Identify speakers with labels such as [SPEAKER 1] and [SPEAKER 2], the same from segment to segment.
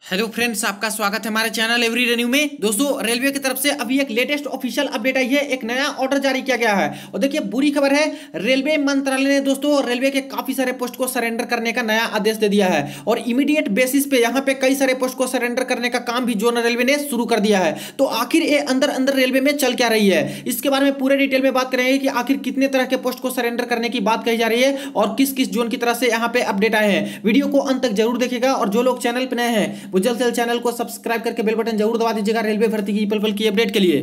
[SPEAKER 1] Hello friends, आपका स्वागत है हमारे चैनल एवरी रिन्यू में। दोस्तों, रेलवे की तरफ से अभी एक लेटेस्ट ऑफिशियल अपडेट आई है। एक नया ऑर्डर जारी किया गया है और देखिए बुरी खबर है। रेलवे मंत्रालय ने दोस्तों रेलवे के काफी सारे पोस्ट को सरेंडर करने का नया आदेश दे दिया है और इमीडिएट बेसिस पे यहाँ पे कई सारे पोस्ट को सरेंडर करने का काम भी जोनल रेलवे ने शुरू कर दिया है। तो आखिर ये अंदर अंदर रेलवे में चल क्या रही है, इसके बारे में पूरे डिटेल में बात करेंगे कि आखिर कितने तरह के पोस्ट को सरेंडर करने की बात कही जा रही है और किस किस जोन की तरफ से यहाँ पे अपडेट आए हैं। वीडियो को अंत तक जरूर देखिएगा और जो लोग चैनल पर नए हैं वो जल्द से जल्द चैनल को सब्सक्राइब करके बेल बटन जरूर दबा दीजिएगा रेलवे भर्ती की पल पल की अपडेट के लिए।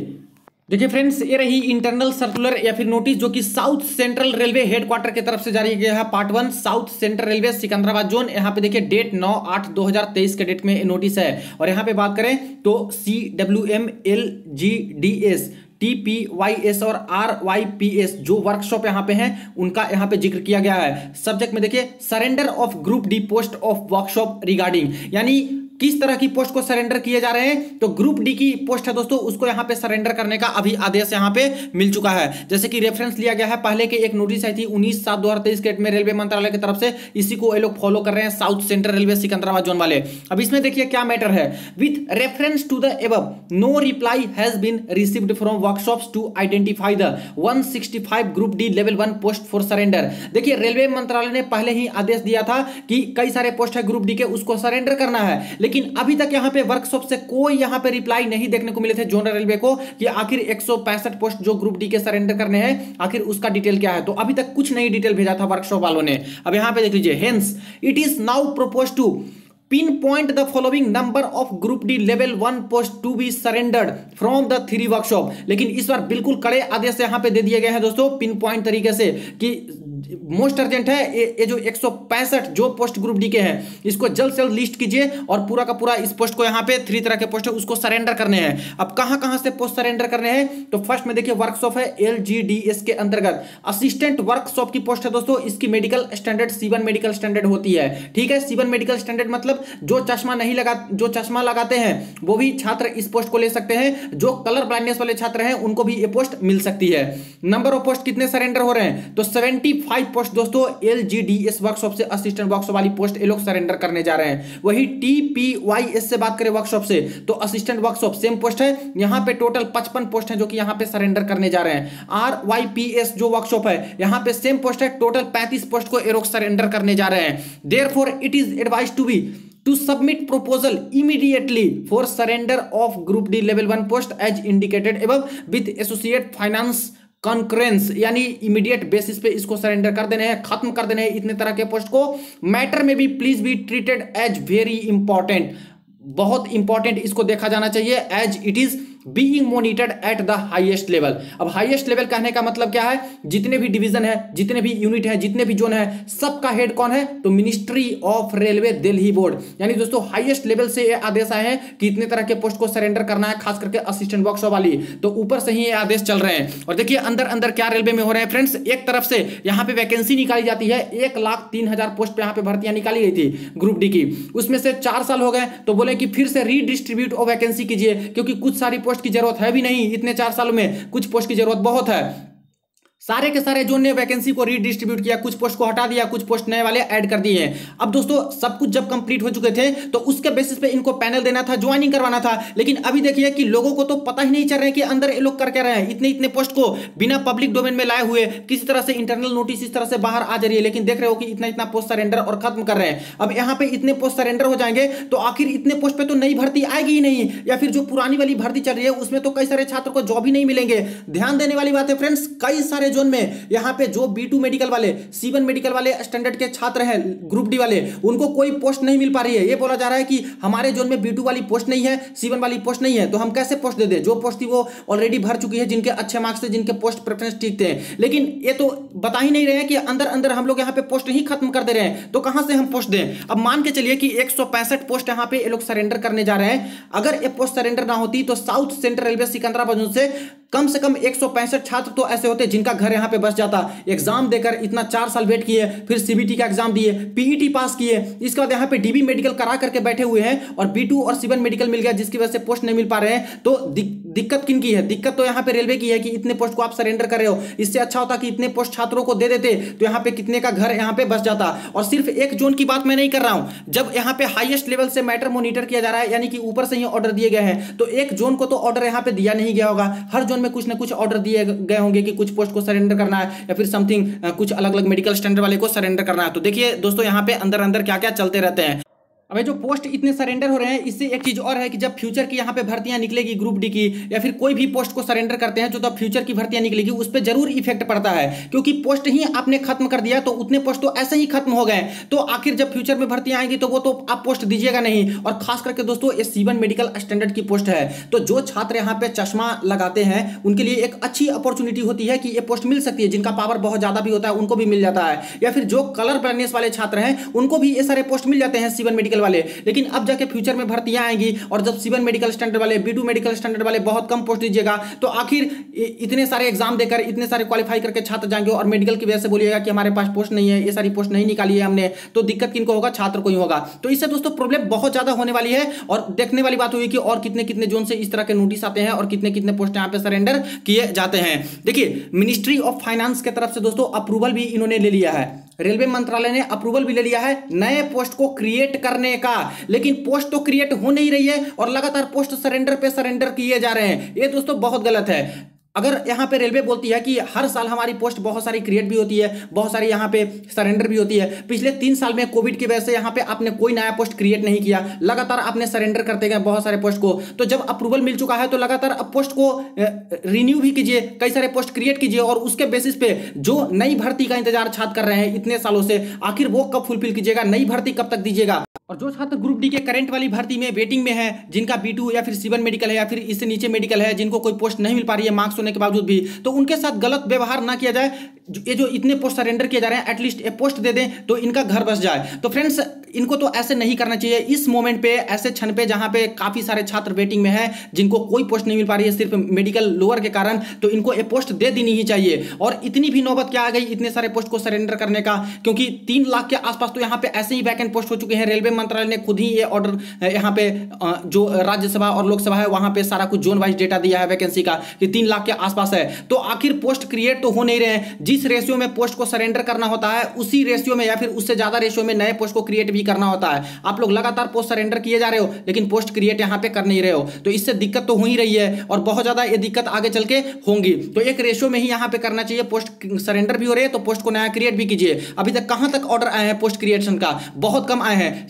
[SPEAKER 1] देखिए फ्रेंड्स, ये रही इंटरनल सर्कुलर या फिर नोटिस जो कि साउथ सेंट्रल रेलवे हेडक्वार्टर की तरफ से जारी किया है। Part 1 south Central Railway Secunderabad zone. यहाँ पे देखिए डेट 9/8/2023 के डेट में नोटिस है और यहाँ पे बात करें तो CWM LGDS TPYS और RYPS जो वर्कशॉप यहाँ पे हैं उनका यहाँ पे जिक्र किया गया है। सब्जेक्ट में देखिए surrender of group D post of workshop regarding, यानी किस तरह की पोस्ट को सरेंडर किए जा रहे हैं। तो ग्रुप डी की पोस्ट है दोस्तों, उसको यहां पे सरेंडर करने का अभी आदेश यहां पे मिल चुका है। जैसे कि रेफरेंस लिया गया है, पहले के एक नोटिस आई थी 19/7/2023 के डेट में रेलवे मंत्रालय की तरफ से, इसी को ये लोग फॉलो कर रहे हैं South Central Railway Secunderabad zone वाले। अब इसमें देखिए क्या मैटर है। With reference to the above no reply has been received from workshops to identify the 165 group D level 1 post for surrender. देखिए रेलवे मंत्रालय ने पहले ही आदेश दिया था कि कई सारे पोस्ट है ग्रुप डी के, उसको सरेंडर करना है, लेकिन अभी तक यहां पे वर्कशॉप से कोई यहां पे रिप्लाई नहीं देखने को मिले थे जोनल रेलवे को कि आखिर 165 पोस्ट जो ग्रुप डी के सरेंडर करने हैं आखिर उसका डिटेल क्या है। तो अभी तक कुछ नई डिटेल भेजा था वर्कशॉप वालों ने। अब यहां पे देख लीजिए, hence it is now proposed to pinpoint the following number of group D level 1 post to be surrendered from the 3 workshop। लेकिन इस बार बिल्कुल कड़े आदेश यहां पे दे दिए गए हैं दोस्तों, पिन पॉइंट तरीके से कि मोस्ट अर्जेंट है ये जो 165 जो पोस्ट ग्रुप डी के हैं इसको जल्द से जल्द लिस्ट कीजिए और पूरा का पूरा इस पोस्ट को यहाँ पे 3 तरह के पोस्ट है उसको सरेंडर करने हैं। अब कहां कहां से पोस्ट सरेंडर करने हैं, तो फर्स्ट में देखिए वर्कशॉप है LGDS के अंतर्गत असिस्टेंट वर्कशॉप की पोस्ट है दोस्तों। इसकी medical standard C1 medical standard होती है। ठीक है, C1 मेडिकल स्टैंडर्ड मतलब जो चश्मा लगाते हैं वो भी छात्र इस पोस्ट को ले सकते हैं। जो कलर ब्लाइंडनेस वाले छात्र हैं उनको भी ये पोस्ट मिल सकती है। नंबर ऑफ पोस्ट कितने सरेंडर हो रहे हैं, तो 75 पोस्ट दोस्तों LGDS वर्कशॉप से असिस्टेंट वर्कशॉप वाली पोस्ट ये लोग सरेंडर करने जा रहे हैं। वही TPYS से बात करें वर्कशॉप से तो असिस्टेंट वर्कशॉप सेम पोस्ट है, यहां पे टोटल 55 पोस्ट है जो कि यहां पे सरेंडर करने जा रहे हैं। RYPS जो वर्कशॉप है यहां पे सेम पोस्ट है, टोटल 35 पोस्ट को ये लोग सरेंडर करने जा रहे हैं। Therefore it is advised to submit proposal immediately for surrender of group D level 1 post as indicated above with associate finance concurrence, यानी इमीडिएट बेसिस पे इसको सरेंडर कर देने हैं, खत्म कर देने हैं इतने तरह के पोस्ट को। मैटर में भी please be treated as very important, बहुत इंपॉर्टेंट इसको देखा जाना चाहिए, as it is being monitored at the highest level. अब हाईएस्ट लेवल कहने का मतलब क्या है, जितने भी डिवीजन है, जितने भी यूनिट है, जितने भी जोन है, सबका हेड कौन है, तो ministry of railway Delhi board. यानी दोस्तों हाईएस्ट लेवल से ये आदेश आए हैं कि इतने तरह के पोस्ट को सरेंडर करना है, खास करके असिस्टेंट वर्कशॉप वाली। तो ऊपर से ही ये आदेश चल रहे हैं। और देखिए अंदर अंदर क्या रेलवे में हो रहे हैं फ्रेंड्स। एक तरफ से यहाँ पे वैकेंसी निकाली जाती है, 1,03,000 पोस्ट पे यहाँ पे भर्तियां निकाली गई थी ग्रुप डी की। उसमें से 4 साल हो गए तो बोले कि फिर से रीडिस्ट्रीब्यूट ऑफ वैकेंसी कीजिए, क्योंकि कुछ सारी पोस्ट की जरूरत है भी नहीं इतने 4 सालों में, कुछ पोस्ट की जरूरत बहुत है। सारे के सारे जोन ने वैकेंसी को रीडिस्ट्रीब्यूट किया, कुछ पोस्ट को हटा दिया, कुछ पोस्ट नए वाले ऐड कर दिए हैं। अब दोस्तों सब कुछ जब कंप्लीट हो चुके थे तो उसके बेसिस पे इनको पैनल देना था, ज्वाइनिंग करवाना था। लेकिन अभी देखिए कि लोगों को तो पता ही नहीं चल रहा है कि अंदर ये लोग कर क्या रहे हैं। इतने इतने पोस्ट को बिना पब्लिक डोमेन में लाए हुए किसी तरह से इंटरनल नोटिस इस तरह से बाहर आ जा रही है, लेकिन देख रहे हो कि इतना इतना पोस्ट सरेंडर और खत्म कर रहे हैं। अब यहाँ पे इतने पोस्ट सरेंडर हो जाएंगे तो आखिर इतने पोस्ट पे तो नई भर्ती आएगी ही नहीं, या फिर जो पुरानी वाली भर्ती चल रही है उसमें तो कई सारे छात्र को जॉब ही नहीं मिलेंगे। ध्यान देने वाली बात है फ्रेंड्स, कई सारे जोन में यहाँ पे जो B2 मेडिकल वाले, C1 मेडिकल वाले स्टैंडर्ड के छात्र हैं ग्रुप डी वाले, उनको कोई पोस्ट नहीं मिल पा रही है। ये बोला जा रहा है कि हमारे जोन में B2 वाली पोस्ट नहीं है, C1 वाली पोस्ट नहीं है, तो हम कैसे पोस्ट दे दें। जो पोस्ट थी वो ऑलरेडी भर चुकी है, जिनके अच्छे मार्क्स थे, जिनके पोस्ट प्रेफरेंस ठीक थे। लेकिन ये तो बता ही नहीं रहे हैं कि अंदर अंदर हम लोग यहाँ पे पोस्ट ही खत्म कर दे रहे हैं, तो कहां से हम पोस्ट दें। अब मान के चलिए कि 165 पोस्ट यहाँ पे ये लोग सरेंडर करने जा रहे हैं। अगर ये पोस्ट सरेंडर ना होती तो साउथ सेंट्रल रेलवे सिकंदराबाद से कम 165 छात्र तो ऐसे होते जिनका घर यहां पे बस जाता। एग्जाम देकर इतना 4 साल वेट किए, फिर CBT का एग्जाम दिए, PET पास किए, इसके बाद यहां पे DB मेडिकल करा करके बैठे हुए हैं और B2 और C1 मेडिकल मिल गया जिसकी वजह से पोस्ट नहीं मिल पा रहे हैं। तो दिक्कत किन की है? दिक्कत तो यहाँ पे रेलवे की है कि इतने पोस्ट को आप सरेंडर कर रहे हो। इससे अच्छा होता कि इतने पोस्ट छात्रों को दे देते तो यहाँ पे कितने का घर यहाँ पे बस जाता। और सिर्फ एक जोन की बात मैं नहीं कर रहा हूं, जब यहाँ पे हाईएस्ट लेवल से मैटर मॉनिटर किया जा रहा है, यानी कि ऊपर से ही ऑर्डर दिए गए हैं, तो एक जोन को तो ऑर्डर यहाँ पे दिया नहीं गया होगा, हर जोन में कुछ ना कुछ ऑर्डर दिए गए होंगे कि कुछ पोस्ट को सरेंडर करना है या फिर समथिंग कुछ अलग अलग मेडिकल स्टैंडर्ड वाले को सरेंडर करना है। तो देखिए दोस्तों यहाँ पे अंदर अंदर क्या क्या चलते रहते हैं। अब जो पोस्ट इतने सरेंडर हो रहे हैं, इससे एक चीज और है कि जब फ्यूचर की यहाँ पे भर्तियां निकलेगी ग्रुप डी की या फिर कोई भी पोस्ट को सरेंडर करते हैं जो तब फ्यूचर की भर्तियां निकलेगी, उस पर जरूर इफेक्ट पड़ता है, क्योंकि पोस्ट ही आपने खत्म कर दिया तो उतने पोस्ट तो ऐसे ही खत्म हो गए। तो आखिर जब फ्यूचर में भर्तियां आएंगी तो वो तो आप पोस्ट दीजिएगा नहीं। और खास करके दोस्तों ये C1 मेडिकल स्टैंडर्ड की पोस्ट है, तो जो छात्र यहाँ पे चश्मा लगाते हैं उनके लिए एक अच्छी अपॉर्चुनिटी होती है कि ये पोस्ट मिल सकती है। जिनका पावर बहुत ज्यादा भी होता है उनको भी मिल जाता है, या फिर जो कलर ब्लाइंडनेस वाले छात्र हैं उनको भी ये सारे पोस्ट मिल जाते हैं C1 मेडिकल वाले। लेकिन अब जाके फ्यूचर में भर्तियां आएंगी और जब C1 मेडिकल स्टैंडर्ड वाले, B2 मेडिकल स्टैंडर्ड वाले बहुत कम पोस्ट दीजिएगा, तो आखिर इतने सारे एग्जाम देकर इतने सारे क्वालिफाई करके छात्र जाएंगे और मेडिकल की वजह से बोलिएगा कि हमारे पास पोस्ट नहीं है, ये सारी पोस्ट नहीं निकाली है हमने, तो दिक्कत किनको होगा? छात्र को ही होगा। तो इससे दोस्तों प्रॉब्लम बहुत ज्यादा होने वाली है। और देखने वाली बात हुई कि और कितने कितने जोन से इस तरह के नोटिस आते हैं और कितने कितने पोस्ट यहाँ पे सरेंडर किए जाते हैं। देखिए मिनिस्ट्री ऑफ फाइनेंस की तरफ से दोस्तों अप्रूवल भी इन्होंने ले लिया है, रेलवे मंत्रालय ने अप्रूवल भी ले लिया है नए पोस्ट को क्रिएट करने का। लेकिन पोस्ट तो क्रिएट हो नहीं रही है और लगातार पोस्ट सरेंडर पे सरेंडर किए जा रहे हैं। ये दोस्तों बहुत गलत है। अगर यहाँ पे रेलवे बोलती है कि हर साल हमारी पोस्ट बहुत सारी क्रिएट भी होती है, बहुत सारी यहाँ पे सरेंडर भी होती है, पिछले 3 साल में कोविड की वजह से यहाँ पे आपने कोई नया पोस्ट क्रिएट नहीं किया, लगातार आपने सरेंडर करते गए बहुत सारे पोस्ट को, तो जब अप्रूवल मिल चुका है तो लगातार अब पोस्ट को रिन्यू भी कीजिए, कई सारे पोस्ट क्रिएट कीजिए और उसके बेसिस पे जो नई भर्ती का इंतजार छात्र कर रहे हैं इतने सालों से, आखिर वो कब फुलफिल कीजिएगा? नई भर्ती कब तक दीजिएगा? और जो छात्र ग्रुप डी के करंट वाली भर्ती में वेटिंग में है, जिनका B2 या फिर C1 मेडिकल है या फिर इससे नीचे मेडिकल है, जिनको कोई पोस्ट नहीं मिल पा रही है मार्क्स होने के बावजूद भी, तो उनके साथ गलत व्यवहार ना किया जाए। ये जो इतने पोस्ट सरेंडर किए जा रहे हैं, एटलीस्ट ये पोस्ट दे दें तो इनका घर बस जाए। तो फ्रेंड्स इनको तो ऐसे नहीं करना चाहिए इस मोमेंट पे, ऐसे क्षण पे जहां पे काफी सारे छात्र वेटिंग में है, जिनको कोई पोस्ट नहीं मिल पा रही है सिर्फ मेडिकल लोअर के कारण, तो इनको ये पोस्ट दे देनी ही चाहिए। और इतनी भी नौबत क्या आ गई इतने सारे पोस्ट को सरेंडर करने का, क्योंकि 3 लाख के आसपास तो यहाँ पे ऐसे ही वैकेंट पोस्ट हो चुके हैं। रेलवे मंत्रालय ने खुद ही ये ऑर्डर यहाँ पे जो राज्यसभा और लोकसभा है वहां पे सारा कुछ जोन वाइज डेटा दिया है वैकेंसी का कि 3 लाख के आसपास है। तो आखिर पोस्ट क्रिएट तो हो नहीं रहे हैं। जिस रेशियो में पोस्ट को सरेंडर करना होता है उसी रेशियो में या फिर उससे ज्यादा रेशियो में नए पोस्ट को क्रिएट भी करना होता है। आप लोग लगातार पोस्ट सरेंडर किए जा रहे हो लेकिन पोस्ट क्रिएट यहाँ पे कर नहीं रहे हो, तो इससे दिक्कत तो हो ही रही है और बहुत ज्यादा ये दिक्कत आगे चल के होंगी। तो एक रेशियो में ही यहाँ पे करना चाहिए, पोस्ट सरेंडर भी हो रहे हैं तो पोस्ट को नया क्रिएट भी कीजिए। अभी तक कहां तक ऑर्डर आए हैं पोस्ट क्रिएशन का? बहुत कम आए हैं।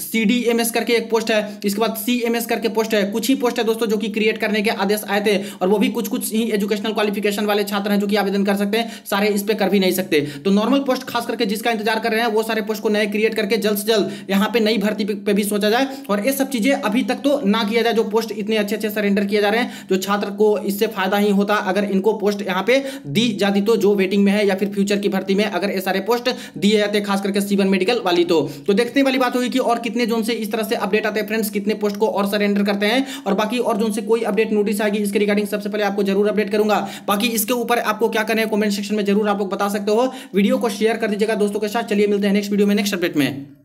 [SPEAKER 1] CDMS करके एक पोस्ट है, इसके बाद CMS करके पोस्ट है, कुछ ही पोस्ट है दोस्तों जो कि क्रिएट करने के आदेश आए थे, और वो भी कुछ कुछ ही एजुकेशनल क्वालिफिकेशन वाले छात्र हैं जो कि आवेदन कर सकते हैं, सारे इस पे कर भी नहीं सकते। तो नॉर्मल पोस्ट खास करके जिसका इंतजार कर रहे हैं वो सारे पोस्ट को नए क्रिएट करके जल्द से जल्द यहाँ पे नई भर्ती पे भी सोचा जाए। और ये सब चीजें अभी तक तो ना किया जाए, जो पोस्ट इतने अच्छे अच्छे सरेंडर किए जा रहे हैं, जो छात्र को इससे फायदा ही होता अगर इनको पोस्ट यहाँ पे दी जाती, तो जो वेटिंग में है या फिर फ्यूचर की भर्ती में अगर ये सारे पोस्ट दिए जाते खास करके C1 मेडिकल वाली, तो देखने वाली बात होगी कि और कितने जोन से इस तरह से अपडेट आते हैं फ्रेंड्स, कितने पोस्ट को और सरेंडर करते हैं, और बाकी और जोन से कोई अपडेट नोटिस आएगी इसके रिगार्डिंग सबसे पहले आपको जरूर अपडेट करूंगा। बाकी इसके ऊपर आपको क्या करना है कमेंट सेक्शन में जरूर आप लोग बता सकते हो। वीडियो को शेयर कर दीजिएगा दोस्तों के साथ। चलिए मिलते हैं नेक्स्ट वीडियो में नेक्स्ट अपडेट में।